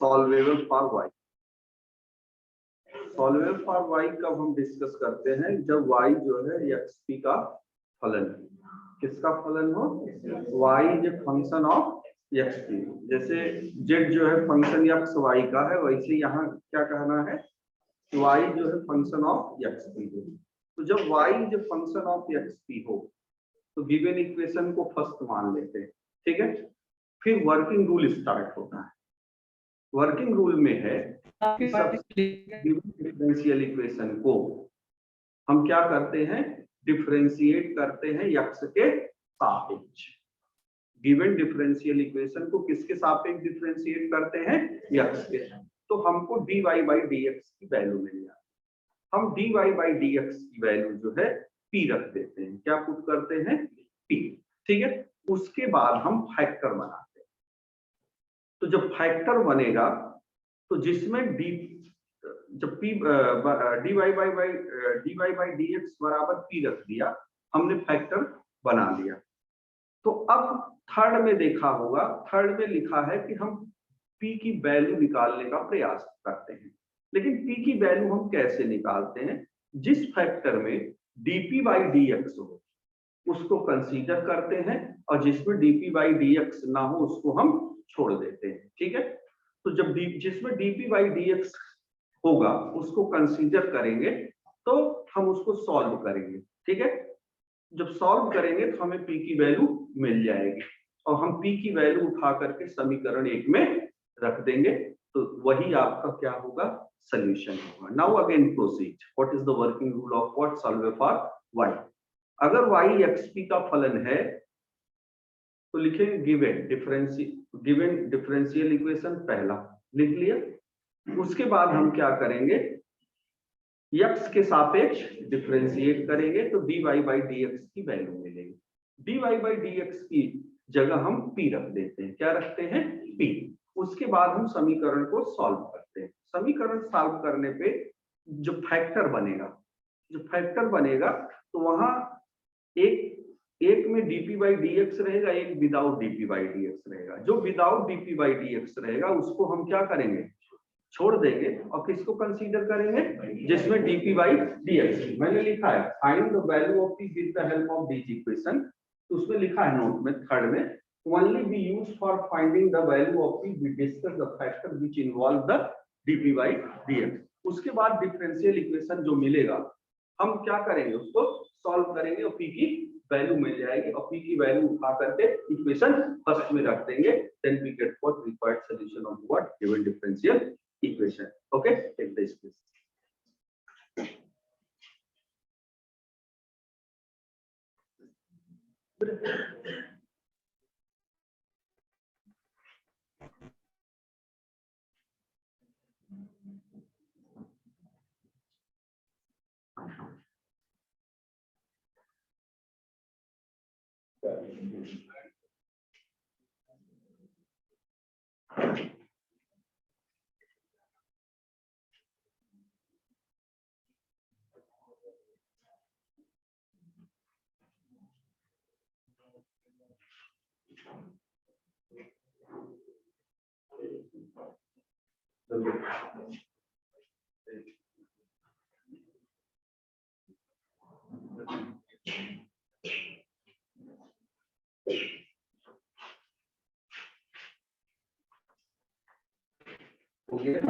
Solvable for y. Solvable for y कब हम discuss करते हैं, जब वाई जो है एक्सपी का फलन, किसका फलन हो, Y is a function of XP. जैसे जेड जो है फंक्शन एक्स वाई का है, वैसे यहाँ क्या कहना है, वाई जो है फंक्शन ऑफ एक्सपी हो। तो जब y is a function of x p हो तो गिवन इक्वेशन को फर्स्ट मान लेते हैं, ठीक है। फिर वर्किंग रूल स्टार्ट होता है। वर्किंग रूल में है डिफरेंशियल इक्वेशन को हम क्या करते हैं, डिफरेंशिएट करते हैं एक्स के सापेक्ष। गिवन डिफरेंशियल इक्वेशन को किसके सापेक्ष डिफरेंशिएट करते हैं, एक्स के। तो हमको dy बाई dx की वैल्यू मिल जाती है। हम dy बाई dx की वैल्यू जो है p रख देते हैं, क्या पुट करते हैं, p, ठीक है। उसके बाद हम फैक्टर बनाते हैं। तो जब फैक्टर बनेगा तो जिसमें जब p dy बाई dx बराबर p रख दिया, हमने फैक्टर बना लिया। तो अब थर्ड में देखा होगा, थर्ड में लिखा है कि हम p की वैल्यू निकालने का प्रयास करते हैं। लेकिन p की वैल्यू हम कैसे निकालते हैं, जिस फैक्टर में dp बाई dx हो उसको कंसीडर करते हैं, और जिसमें dp बाई dx ना हो उसको हम छोड़ देते हैं, ठीक है। तो जब जिसमें dp बाई dx होगा उसको कंसीडर करेंगे, तो हम उसको सॉल्व करेंगे, ठीक है। जब सॉल्व करेंगे तो हमें p की वैल्यू मिल जाएगी, और हम p की वैल्यू उठा करके समीकरण 1 में रख देंगे, तो वही आपका क्या होगा, सॉल्यूशन होगा। Now again proceed, what is the working rule of what, solve for y। अगर y xp का फलन है तो लिखेंगे गिवन डिफरेंशियल इक्वेशन पहला लिख लिया। उसके बाद हम क्या करेंगे, x के सापेक्ष डिफरेंशिएट करेंगे तो dy बाई dx की वैल्यू मिलेगी। dy बाई dx की जगह हम p रख देते हैं, क्या रखते हैं, p। उसके बाद हम समीकरण को सॉल्व करते हैं। समीकरण सॉल्व करने पे जो फैक्टर बनेगा तो वहां एक में dp बाई dx रहेगा, एक विदाउट dp बाई dx रहेगा। जो विदाउट dp बाई dx रहेगा उसको हम क्या करेंगे, छोड़ देंगे, और किसको कंसीडर करेंगे, जिसमें dp बाई dx। मैंने लिखा है find the value of p with the help of this equation, तो उसमें लिखा है नोट में थर्ड में, only be used for finding the value of p, we discuss the factor which involve the dp by dx। उसके बाद differential equation जो मिलेगा हम क्या करेंगे, उसको सॉल्व करेंगे और p की वैल्यू मिल जाएगी, और p की वैल्यू उठा करके इक्वेशन फर्स्ट में रख देंगे, then we get what required solution of what given differential equation। okay, take this please। हो गया।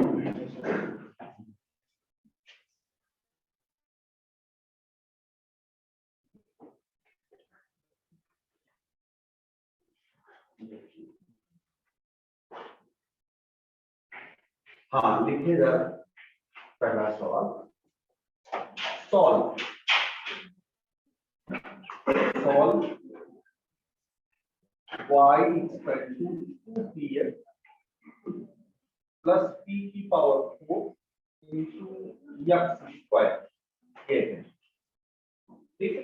हाँ लिखिएगा पहला सवाल, solve y equal to 2px plus p की पावर 4 इंटू x स्क्वायर, ये है, ठीक है।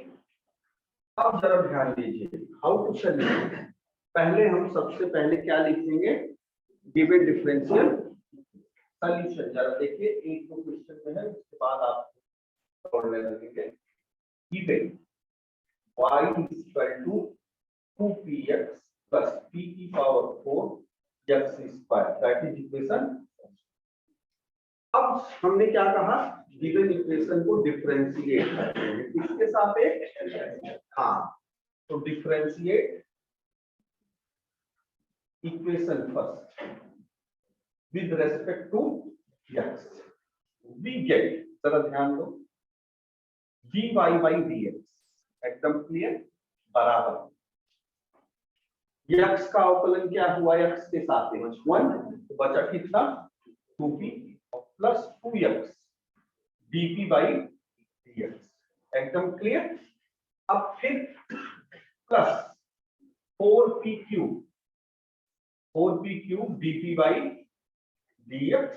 अब जरा ध्यान दीजिए हाउ टू सॉल्व। पहले हम सबसे पहले क्या लिखेंगे, गिवन डिफरेंशियल सॉल्यूशन। जरा देखिए एक दो क्वेश्चन में है, उसके बाद आप पढ़ने लगेंगे। Given y equal to 2px plus p की power 4 x square that is equation. अब हमने क्या कहा, गिवन इक्वेशन को डिफरेंशिएट करते हैं किसके सापेक्ष, हाँ तो differentiate equation first with respect to x, we get, जरा ध्यान दो, dy by dx एकदम क्लियर बराबर x का अवकलन क्या हुआ, x के सापेक्ष 1, तो बचा कितना 2p plus 2x dp by dx एकदम क्लियर। अब फिर plus 4p cube dp by dx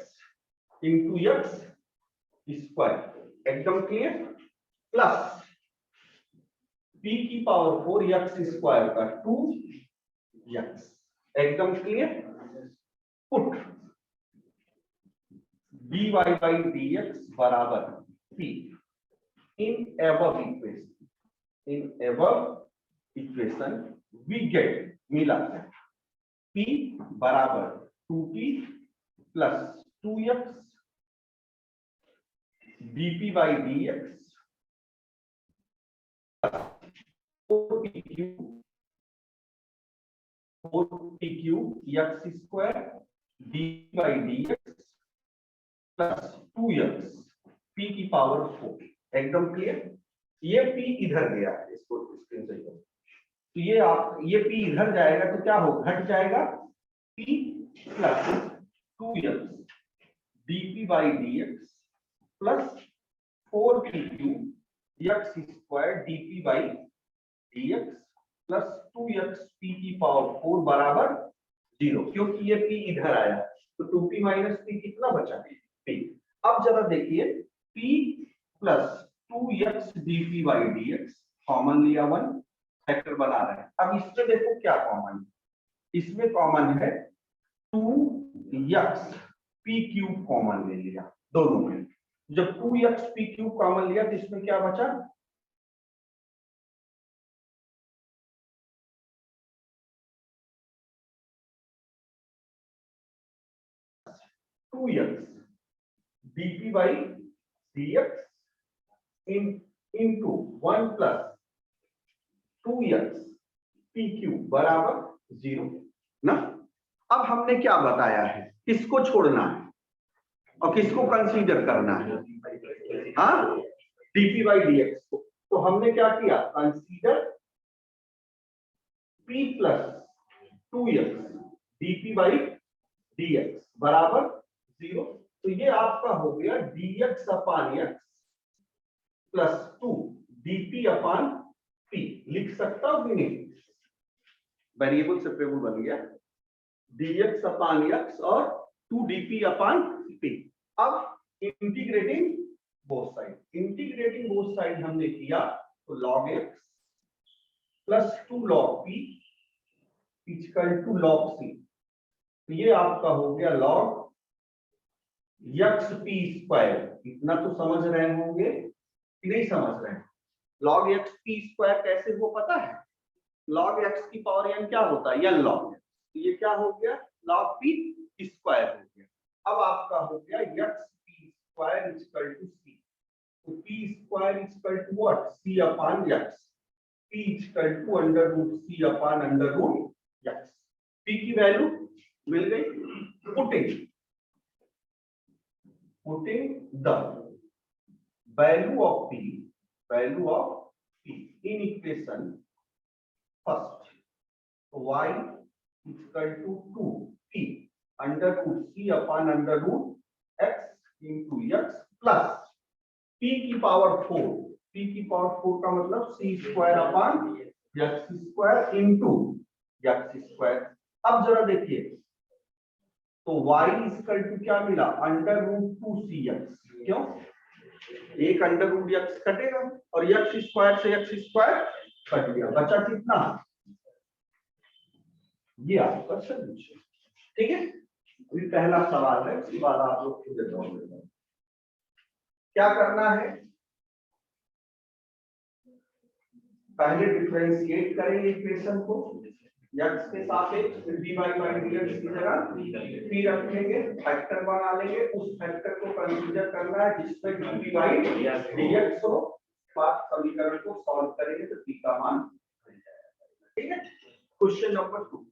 into x square एकदम क्लियर, प्लस p की पावर 4 x स्क्वायर का 2x एकदम clear, put dy by dx बराबर p in above equation we get मिला p बराबर 2p plus 2x dp by dx 4p cube x square dp by dx plus 2x p की power 4 एकदम clear. ये p इधर गया है, इसको स्क्रीन से करो, तो ये p इधर जाएगा तो क्या होगा, घट जाएगा p plus 2x dp by dx plus 4p cube x square dp by dx plus 2x p की पावर 4 बराबर 0, क्योंकि ये p इधर आया तो 2p माइनस p कितना बचा p। अब जरा देखिए p plus 2x dp by dx common लिया 1 फैक्टर बना रहे हैं। अब इसमें देखो क्या कॉमन है, इसमें कॉमन है 2x p क्यूब कॉमन ले लिया दोनों में, जब 2x p क्यूब कॉमन लिया तो इसमें क्या बचा 2x dp by dx into 1 plus 2x p cube बराबर 0 ना। अब हमने क्या बताया है, किसको छोड़ना है और किसको कंसीडर करना है, हाँ dp by dx को। तो हमने क्या किया, consider p plus 2x dp by dx बराबर 0, तो ये आपका हो गया dx upon x plus 2 dp upon p, लिख सकता हूं कि नहीं, वेरिएबल सेपरेबल बन गया dx अपान x और 2 dp अपान p। अब इंटीग्रेटिंग बोथ साइड हमने किया तो log x plus 2 log p equal to log c, तो ये आपका हो गया log x p स्क्वायर। इतना तो समझ रहे होंगे कि नहीं समझ रहे हैं, log x p स्क्वायर कैसे हो पता है, log x की पावर n क्या होता है, n log, तो ये क्या हो गया log p स्क्वायर हो गया। अब आपका हो गया x p square equal to c, तो p square equal to what, c upon x, p equal to under root c upon under root x, p की वैल्यू मिल गई, putting the value of p in equation first, y equal to 2p under root c upon under root x into x plus p की power 4 का मतलब c square upon x square into x square. अब जरा देखिए तो y equal to क्या मिला, under root 2cx, क्यों, एक अंडर रूट x कटेगा और x स्क्वायर से x स्क्वायर कट गया, बचा कितना, ये आपका सॉल्यूशन। ठीक है, अभी पहला सवाल है, उसके बाद आप लोग खुद बताओगे क्या करना है। पहले डिफरेंशिएट करेंगे इक्वेशन को, x के सापेक्ष dy by dx की जगह p रखेंगे, फैक्टर बना लेंगे, उस फैक्टर को कंसीडर करना है जिसमें dy by dx हो। बात समीकरण को सॉल्व करेंगे तो p का मान मिल जाएगा। ठीक है, क्वेश्चन नंबर 2।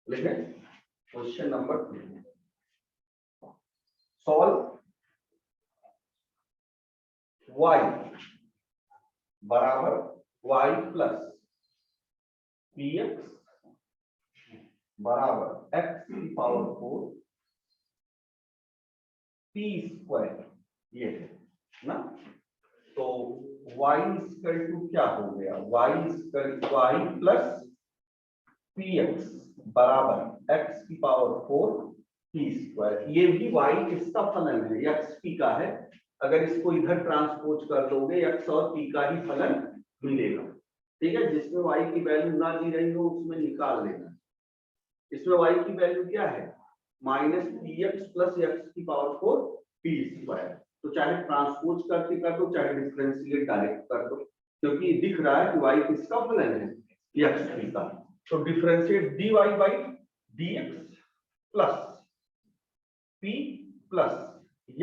लिखे क्वेश्चन नंबर 2। सॉल्व y बराबर y प्लस px बराबर x की पावर 4 p स्क्वायर, ये है ना। तो y इक्वल टू क्या हो गया, y equal y plus px बराबर x की पावर 4 p स्क्वायर। ये भी y किसका फलन है, x p का है। अगर इसको इधर ट्रांसपोज कर दोगे x और p का ही फलन मिलेगा। ठीक है, जिसमें y की वैल्यू ना दी रही हो उसमें निकाल लेना। इसमें y की वैल्यू क्या है, माइनस px प्लस x की पावर 4 p स्क्वायर। तो चाहे ट्रांसपोज करके कर दो, चाहे डिफरेंशिएट डायरेक्ट कर दो, क्योंकि दिख रहा है कि y किसका फलन है, x p का। तो differentiate dy by dx plus p plus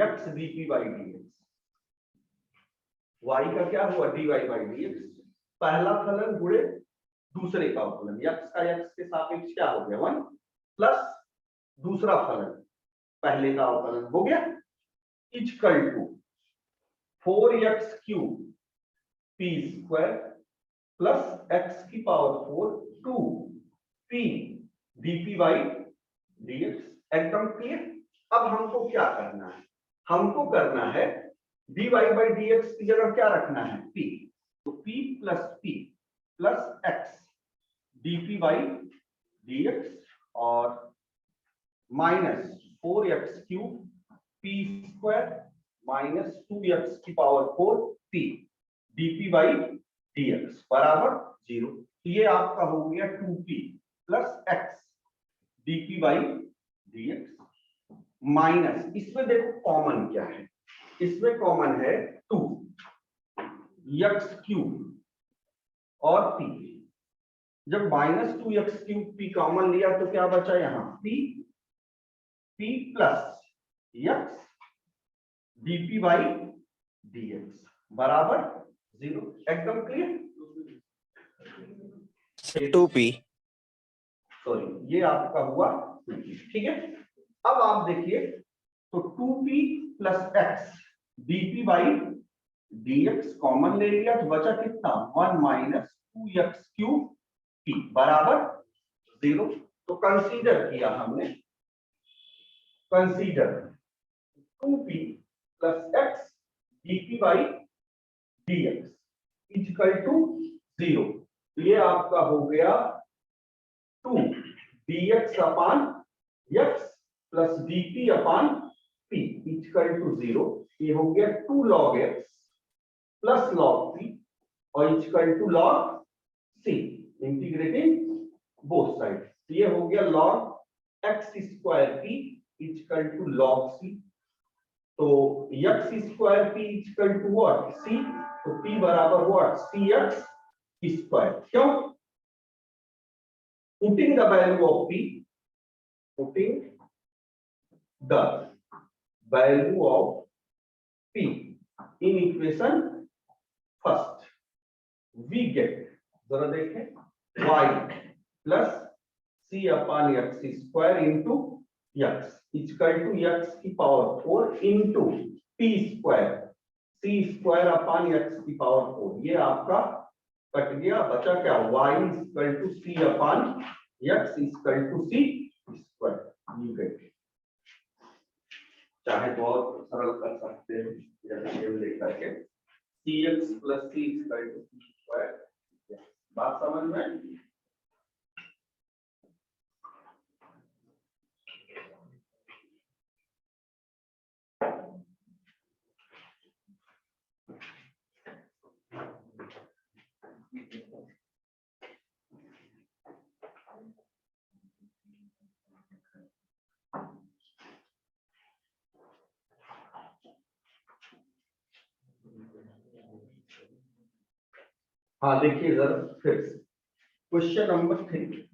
x dp by dx। y का क्या हुआ, dy by dx, पहला फलन गुणे दूसरे का फलन, x का x के सापेक्ष क्या हो गया 1 प्लस दूसरा फलन पहले का अवकलन हो गया, equal to 4x cube p square plus x की power 4 2p dp by dx। एकदम क्लियर। अब हमको क्या करना है, हमको करना है dy by dx की जगह क्या रखना है, p। तो p plus x dp by dx और minus 4x cube p square minus 2x की power 4 p dp by dx बराबर 0। ये आपका हो गया 2p plus x dp by dx minus, इसमें देखो कॉमन क्या है, इसमें कॉमन है 2x क्यूब और p। जब minus 2x cube p common लिया तो क्या बचा यहाँ, p plus x dp by dx बराबर 0। एकदम क्लियर। 2p, सॉरी ये आपका हुआ 2p। ठीक है, अब आप देखिए तो 2p plus x dp by dx common ले लिया तो बचा कितना, 1 माइनस 2x क्यूब p बराबर 0। तो कंसीडर किया हमने, consider 2p plus x dp by dx equal to 0। ये आपका हो गया 2 dx upon x plus dp upon p equal to 0। ये हो गया 2 log x plus log p और equal to log c, integrating both side. ये हो गया log x square p equal to log c। तो x square p equal to what, c। तो p बराबर व्हाट, cx स्क्वायर। क्यों, putting the value of p, putting the value of p in equation first we get, जरा देखें y plus c upon x square into x equal to x की power 4 into p square c square upon x की power 4। ये आपका cut गया, बचा क्या, y equal to c upon x equal to c square. चाहे बहुत सरल कर सकते हैं, जैसे लेकर के cx plus c equal to c square. बात समझ में, हाँ देखिए जरा फिर से question number 3,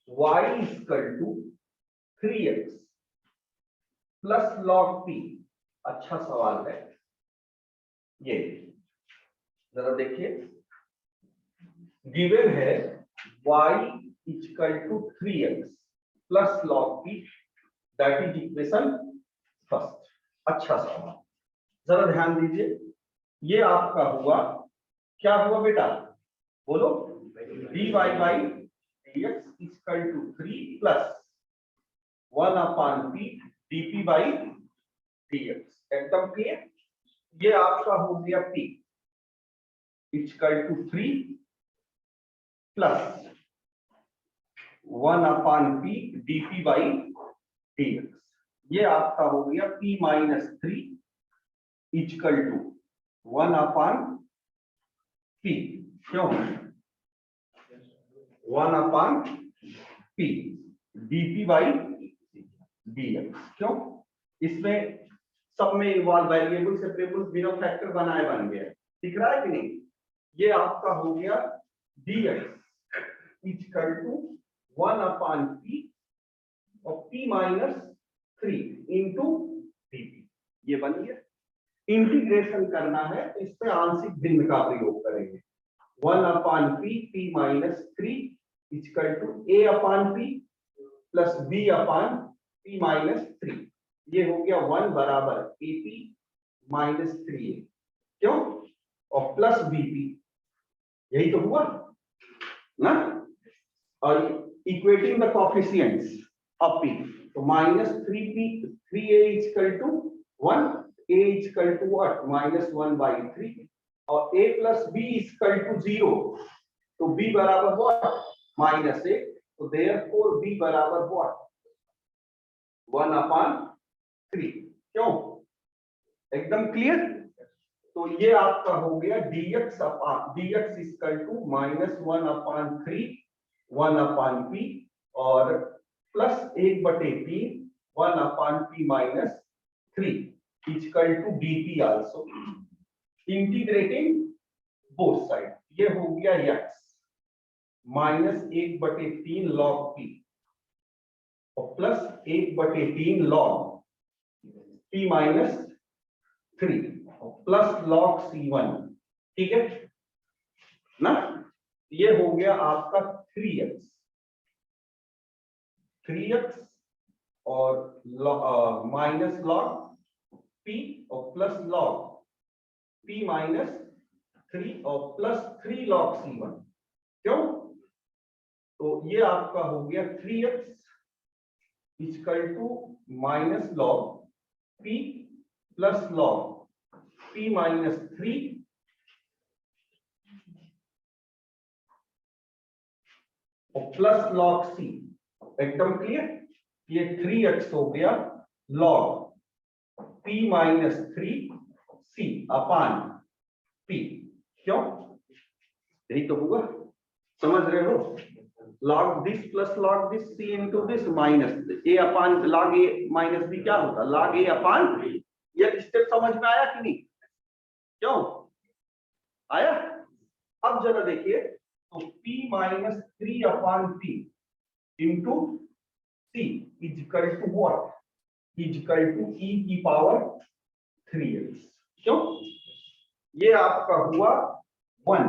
y is equal to 3x plus log p। अच्छा सवाल है ये, जरा देखिए गिवन है y is equal to 3x plus log p, that is equation first. अच्छा सवाल, जरा ध्यान दीजिए, ये आपका हुआ, क्या हुआ बेटा बोलो, dy by dx is equal to 3 plus 1 upon p dp by dx। एकदम क्लियर। ये आपका हो गया p is equal to 3 plus 1 upon p dp by dx। ये आपका हो गया p minus 3 is equal to 1 upon p। क्यों 1 upon p dp by dx। क्यों, इसमें सब में इन्वॉल्व वेरिएबल सेपरेबल बिना फैक्टर बनाए बन गया, दिख रहा है कि नहीं। ये आपका हो गया dx is equal to 1 upon p और p माइनस 3 इंटू dp। ये बन गया। इंटीग्रेशन करना है तो इसमें आंशिक भिन्न का प्रयोग करेंगे। 1 upon p minus 3 is equal to a upon p plus b upon p minus 3। ये हो गया 1 बराबर ap माइनस 3a, क्यों, और प्लस bp, यही तो हुआ ना। और equating the coefficients of p, तो minus 3a is equal to 1, a is equal to what minus 1 by 3, और a plus b is equal to 0, तो b बराबर व्हाट माइनस 1, तो देयरफॉर b बराबर व्हाट 1 अपॉन 3। क्यों, एकदम क्लियर। तो ये आपका हो गया dx is equal to minus 1 upon 3 1 upon p और plus 1/3 1 upon p minus 3 is equal to dp also. Integrating both side, ये हो गया x माइनस 1/3 log p और प्लस 1/3 log p माइनस 3 और प्लस log c1। ठीक है ना। ये हो गया आपका 3x और माइनस log p और प्लस log p माइनस 3 और प्लस 3 log c1। क्यों, तो ये आपका हो गया 3x equal to minus log p plus log p minus 3 और प्लस log c। एकदम क्लियर। ये 3x हो गया log p minus 3 c upon p। क्यों, यही तो होगा, समझ रहे हो। log this plus log this c into this minus a upon log a minus b क्या होता, log a upon। ये स्टेप समझ में आया कि नहीं, क्यों आया। अब जरा देखिए, तो p minus 3 upon p into c is equal to what, is equal to e की पावर 3x। क्यों, ये आपका हुआ 1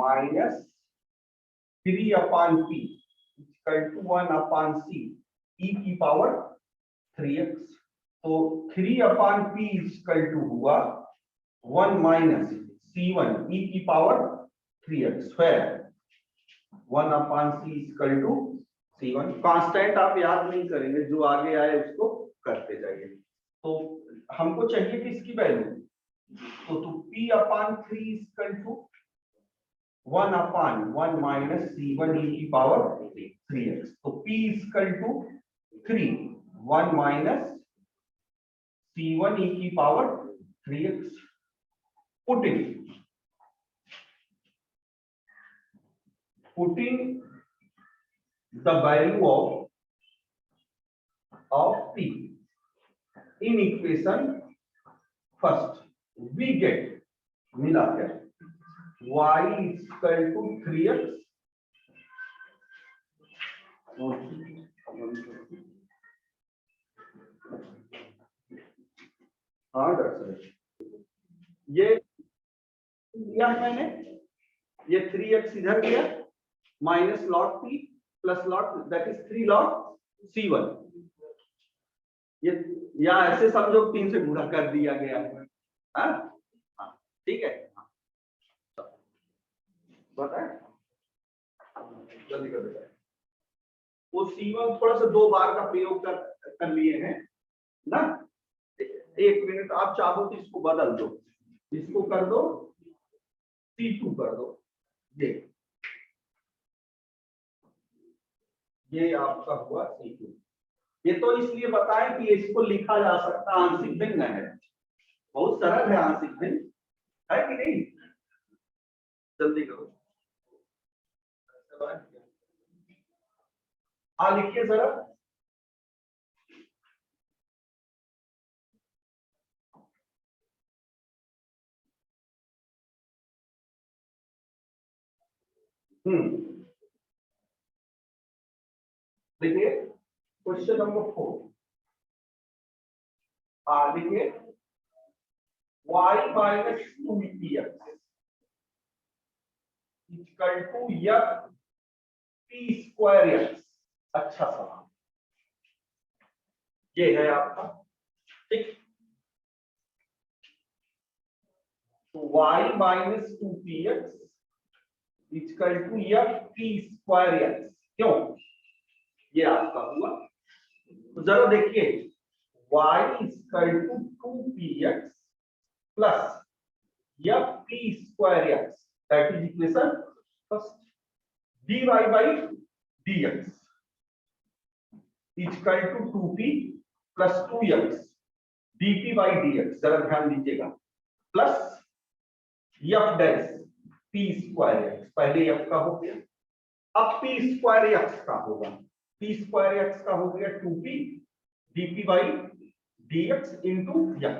minus 3 upon p equal to 1 upon c e की पावर 3x। तो 3 अपॉन p इक्वल टू हुआ 1 माइनस c1 e की power 3x, where 1 upon c equal to c1। Constant आप याद नहीं करेंगे, जो आगे आए उसको करते जाइए। तो हमको चाहिए कि इसकी वैल्यू, तो p upon 3 equal to 1 upon 1 minus c1 e की पावर 3x। तो p equal to 3 1 minus c1 e की power 3x। putting the value of p in equation first, we get मिला क्या y is equal to 3x हाँ ये लिया है मैंने, ये 3x इधर गया minus lot p plus lot that is 3 lot c1, ये या ऐसे समझो 3 से गुणा कर दिया गया है। हाँ ठीक है, बताए जल्दी कर देता है। वो c1 थोड़ा सा 2 बार का प्रयोग कर लिए हैं ना। 1 मिनट आप चाहो तो इसको बदल दो, इसको कर दो c2 कर दो, ये आपका हुआ c2। ये तो इसलिए बताएं कि इसको लिखा जा सकता आंशिक भिन्न है, बहुत सरल है आंशिक भिन्न, है कि नहीं? जल्दी करो, लिखिए जरा। देखिए क्वेश्चन नंबर 4, लिखिए y minus 2px equal to f p square x। अच्छा सवाल ये है आपका, ठीक। तो y minus 2px equal to f p square x, क्यों ये आपका हुआ। तो जरा देखिए y equal to 2px plus f p square x that is equation first, dy by dx equal to 2p plus 2x dp by dx, जरा ध्यान दीजिएगा, plus f dash p square x, पहले f का हो गया, अब p square x का होगा, p स्क्वायर x का हो गया 2p dp by dx into x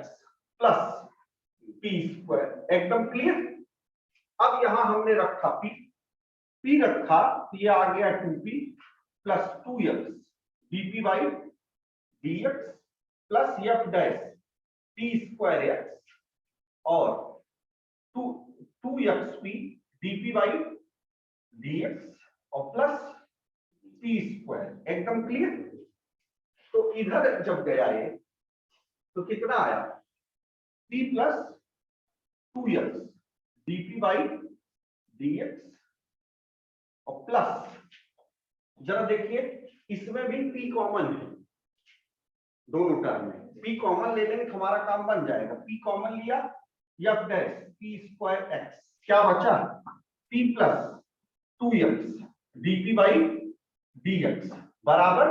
plus p square, एकदम क्लियर। अब यहां हमने रखा p रखा, ये आ गया 2p plus 2x dp by dx plus f dash p square x और 2xp dp by dx और प्लस p स्क्वायर, एकदम क्लियर। तो इधर जब गया ये तो कितना आया, p plus 2x dp by dx और प्लस, जरा देखिए इसमें भी p कॉमन है, दोनों टर्म में p कॉमन ले लेंगे तो हमारा काम बन जाएगा। p कॉमन लिया, f dash p square x, क्या बचा p plus 2x dp by dx बराबर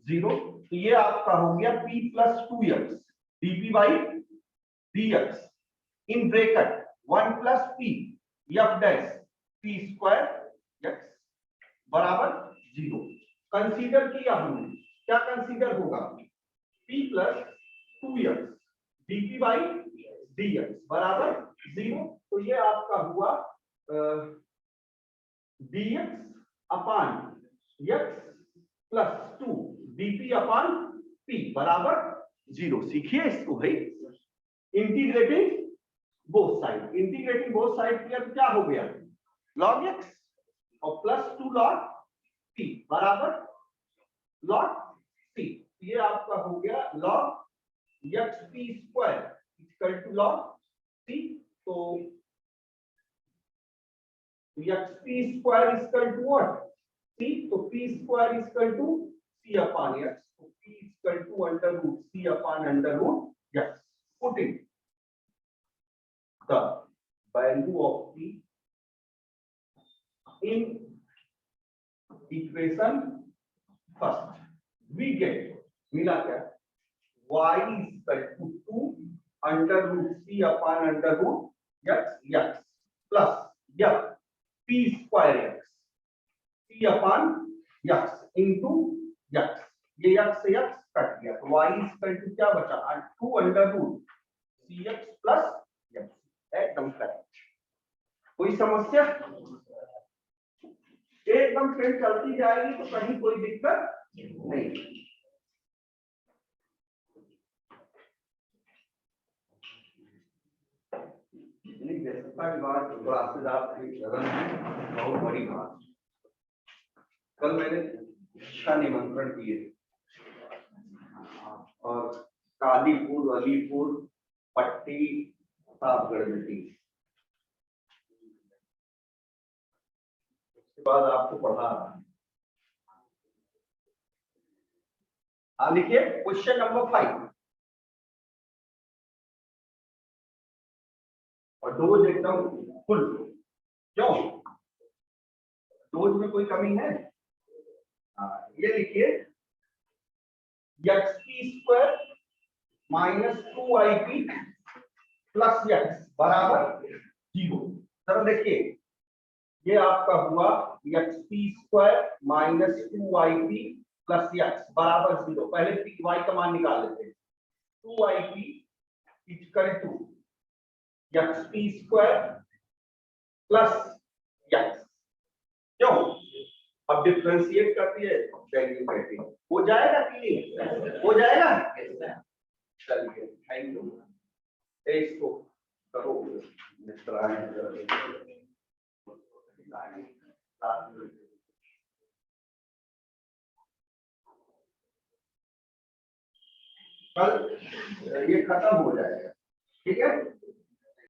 0। तो ये आपका हो गया p plus 2x dp by dx in bracket 1 plus p f dash p square x बराबर 0। कंसीडर किया हमने, क्या कंसीडर होगा, p plus 2x dp by dx बराबर 0। तो ये आपका हुआ dx upon x plus 2 dp upon p बराबर 0। सीखिए इसको भाई, integrating both side, integrating both side किया तो क्या हो गया log x और प्लस 2 log p बराबर log c, ये आपका हो गया log x p square equal to log c। तो x p square equal to what, c, तो p square equal to c upon x, तो p equal to under root c upon under root x। Putting the value of p in equation first, we get मिला क्या, y is equal to 2 under root c upon under root x plus f p square x c upon x into x, ये x से x कट गया तो y equal to क्या बचा 2 under root cx plus x, एकदम correct. कोई समस्या? एकदम ट्रेन चलती जाएगी तो कहीं कोई दिक्कत नहीं। क्लासेस आप बहुत बड़ी बात। कल मैंने 6 निमंत्रण किए और कालीपुर, अलीपुर, पट्टी, प्रतापगढ़ में थी। उसके बाद आपको पढ़ा रहा है। लिखिए क्वेश्चन नंबर 5 और डोज एकदम फुल। क्यों? डोज में कोई कमी है? ये लिखिए x p square minus 2ip plus x बराबर 0। सर देखिए ये आपका हुआ x p square minus 2ip plus x बराबर 0। पहले y का मान निकाल लेते हैं। 2ip equal to x p square plus x. क्यों? अब डिफरेंशिएट करती है वैल्यू कहती है, हो जाएगा कि नहीं? हो जाएगा। चलिए थैंक यू। इसको करो कल ये खत्म हो जाएगा, ठीक है।